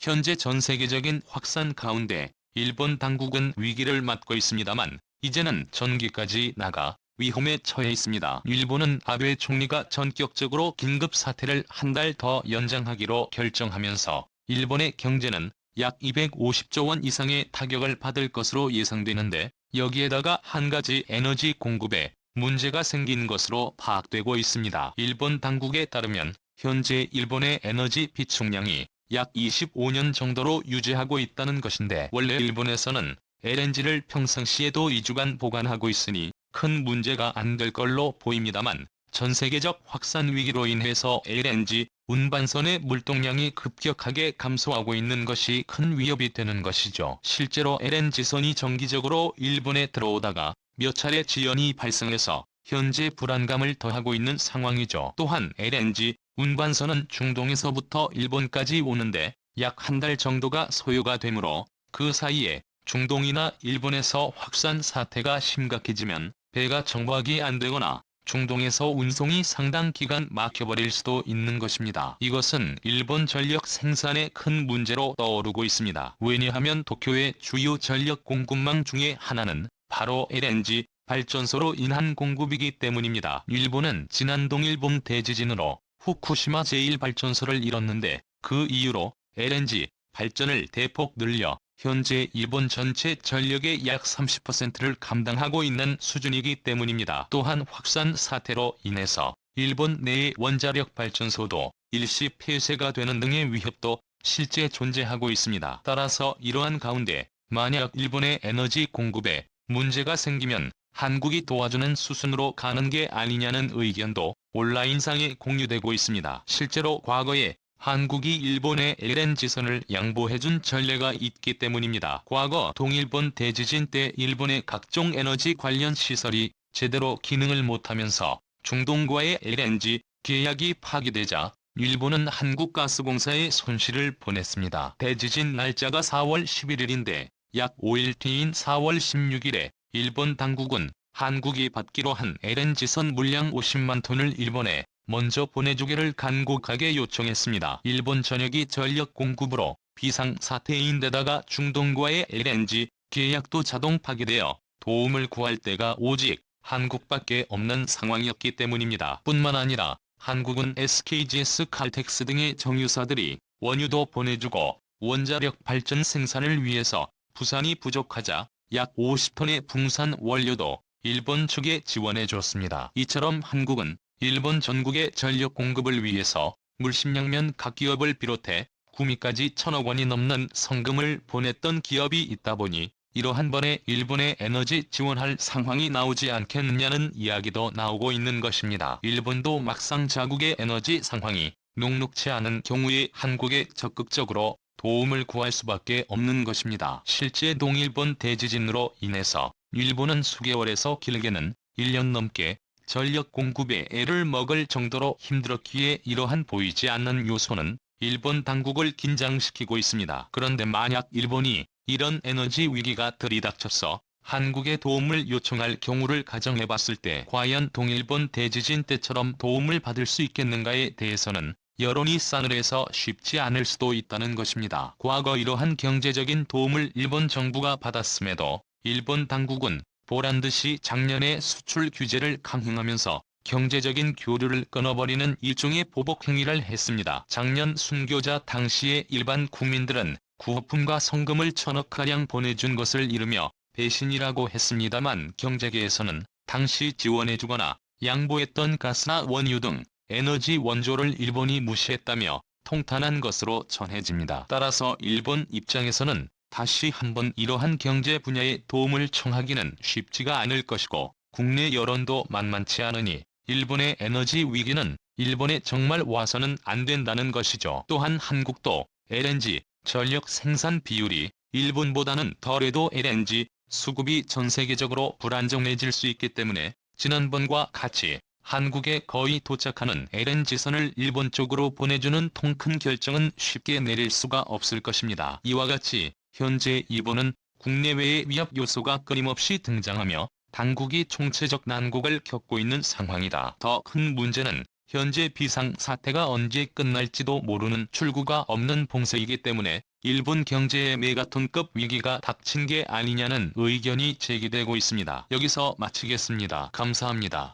현재 전 세계적인 확산 가운데 일본 당국은 위기를 맞고 있습니다만 이제는 전기까지 나가 위험에 처해 있습니다. 일본은 아베 총리가 전격적으로 긴급 사태를 한 달 더 연장하기로 결정하면서 일본의 경제는 약 250조 원 이상의 타격을 받을 것으로 예상되는데, 여기에다가 한 가지 에너지 공급에 문제가 생긴 것으로 파악되고 있습니다. 일본 당국에 따르면 현재 일본의 에너지 비축량이 약 25년 정도로 유지하고 있다는 것인데, 원래 일본에서는 LNG를 평상시에도 2주간 보관하고 있으니 큰 문제가 안 될 걸로 보입니다만, 전 세계적 확산 위기로 인해서 LNG 운반선의 물동량이 급격하게 감소하고 있는 것이 큰 위협이 되는 것이죠. 실제로 LNG선이 정기적으로 일본에 들어오다가 몇 차례 지연이 발생해서 현재 불안감을 더하고 있는 상황이죠. 또한 LNG 운반선은 중동에서부터 일본까지 오는데 약 한 달 정도가 소요가 되므로 그 사이에 중동이나 일본에서 확산 사태가 심각해지면 배가 정박이 안 되거나 중동에서 운송이 상당 기간 막혀버릴 수도 있는 것입니다. 이것은 일본 전력 생산에 큰 문제로 떠오르고 있습니다. 왜냐하면 도쿄의 주요 전력 공급망 중에 하나는 바로 LNG 발전소로 인한 공급이기 때문입니다. 일본은 지난 동일본 대지진으로 후쿠시마 제1발전소를 잃었는데, 그 이후로 LNG 발전을 대폭 늘려 현재 일본 전체 전력의 약 30%를 감당하고 있는 수준이기 때문입니다. 또한 확산 사태로 인해서 일본 내의 원자력 발전소도 일시 폐쇄가 되는 등의 위협도 실제 존재하고 있습니다. 따라서 이러한 가운데 만약 일본의 에너지 공급에 문제가 생기면 한국이 도와주는 수순으로 가는 게 아니냐는 의견도 온라인상에 공유되고 있습니다. 실제로 과거에 한국이 일본에 LNG선을 양보해준 전례가 있기 때문입니다. 과거 동일본 대지진 때 일본의 각종 에너지 관련 시설이 제대로 기능을 못하면서 중동과의 LNG 계약이 파기되자 일본은 한국가스공사에 손실을 보냈습니다. 대지진 날짜가 4월 11일인데 약 5일 뒤인 4월 16일에 일본 당국은 한국이 받기로 한 LNG선 물량 50만 톤을 일본에 먼저 보내주기를 간곡하게 요청했습니다. 일본 전역이 전력 공급으로 비상사태인데다가 중동과의 LNG 계약도 자동 파기되어 도움을 구할 데가 오직 한국밖에 없는 상황이었기 때문입니다. 뿐만 아니라 한국은 SKGS 칼텍스 등의 정유사들이 원유도 보내주고 원자력 발전 생산을 위해서 부산이 부족하자 약 50톤의 풍산 원료도 일본 측에 지원해줬습니다. 이처럼 한국은 일본 전국의 전력 공급을 위해서 물심양면 각 기업을 비롯해 구미까지 1,000억 원이 넘는 성금을 보냈던 기업이 있다 보니 이러한 번에 일본에 에너지 지원할 상황이 나오지 않겠느냐는 이야기도 나오고 있는 것입니다. 일본도 막상 자국의 에너지 상황이 녹록치 않은 경우에 한국에 적극적으로 도움을 구할 수밖에 없는 것입니다. 실제 동일본 대지진으로 인해서 일본은 수개월에서 길게는 1년 넘게 전력 공급에 애를 먹을 정도로 힘들었기에 이러한 보이지 않는 요소는 일본 당국을 긴장시키고 있습니다. 그런데 만약 일본이 이런 에너지 위기가 들이닥쳐서 한국에 도움을 요청할 경우를 가정해봤을 때 과연 동일본 대지진 때처럼 도움을 받을 수 있겠는가에 대해서는 여론이 싸늘해서 쉽지 않을 수도 있다는 것입니다. 과거 이러한 경제적인 도움을 일본 정부가 받았음에도 일본 당국은 보란듯이 작년에 수출 규제를 강행하면서 경제적인 교류를 끊어버리는 일종의 보복 행위를 했습니다. 작년 순교자 당시에 일반 국민들은 구호품과 성금을 1,000억가량 보내준 것을 이르며 배신이라고 했습니다만, 경제계에서는 당시 지원해주거나 양보했던 가스나 원유 등 에너지 원조를 일본이 무시했다며 통탄한 것으로 전해집니다. 따라서 일본 입장에서는 다시 한번 이러한 경제 분야의 도움을 청하기는 쉽지가 않을 것이고, 국내 여론도 만만치 않으니 일본의 에너지 위기는 일본에 정말 와서는 안 된다는 것이죠. 또한 한국도 LNG 전력 생산 비율이 일본보다는 덜해도 LNG 수급이 전 세계적으로 불안정해질 수 있기 때문에 지난번과 같이 한국에 거의 도착하는 LNG선을 일본 쪽으로 보내주는 통 큰 결정은 쉽게 내릴 수가 없을 것입니다. 이와 같이 현재 일본은 국내외의 위협 요소가 끊임없이 등장하며 당국이 총체적 난국을 겪고 있는 상황이다. 더 큰 문제는 현재 비상사태가 언제 끝날지도 모르는 출구가 없는 봉쇄이기 때문에 일본 경제에 메가톤급 위기가 닥친 게 아니냐는 의견이 제기되고 있습니다. 여기서 마치겠습니다. 감사합니다.